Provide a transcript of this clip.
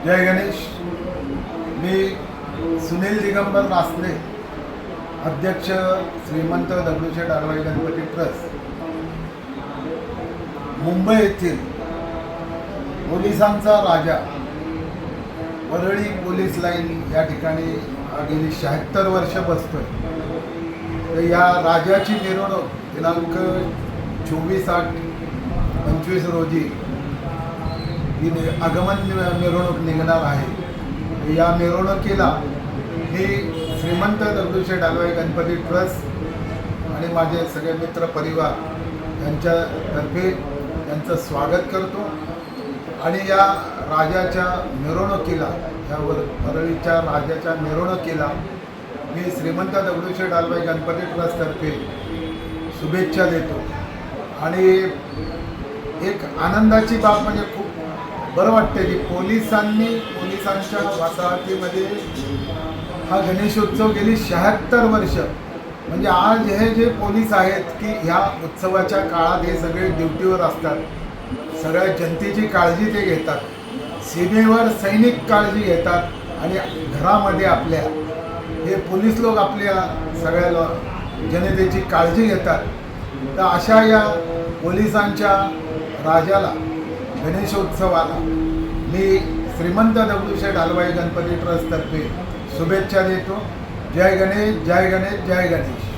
जय गणेश. मी सुनील दिगंबर रासने, अध्यक्ष श्रीमंत दगडूशेठ हलवाई गणपती ट्रस्ट, मुंबई येथील पोलिसांचा राजा वरळी पोलीस लाईन या ठिकाणी गेली 76 वर्ष बसतोय. तर या राजाची मिरवणूक दिनांक 24/8/25 रोजी ही आगमन मिरवणूक निघणार आहे. या मिरवणुकीला मी श्रीमंत दगडूशेठ हलवाई गणपती ट्रस्ट आणि माझे सगळे मित्र परिवार यांच्यातर्फे त्यांचं स्वागत करतो. आणि या राजाच्या मिरवणुकीला, या वरळीच्या राजाच्या मिरवणुकीला मी श्रीमंत दगडूशेठ हलवाई गणपती ट्रस्टतर्फे शुभेच्छा देतो. आणि एक आनंदाची बाब म्हणजे खूप बरं वाटते की पोलिसांच्या वसाहतीमध्ये हा गणेशोत्सव गेली 76 वर्ष, म्हणजे आज हे जे पोलीस आहेत की ह्या उत्सवाच्या काळात हे सगळे ड्युटीवर असतात, सगळ्या जनतेची काळजी ते घेतात, सीमेवर सैनिक काळजी घेतात आणि घरामध्ये आपल्या हे पोलीस लोक आपल्या सगळ्या जनतेची काळजी घेतात. तर अशा या पोलिसांच्या राजाला, गणेशोत्सवाला मी श्रीमंत दगडूशेठ हलवाई गणपती ट्रस्टतर्फे शुभेच्छा देतो. जय गणेश, जय गणेश, जय गणेश.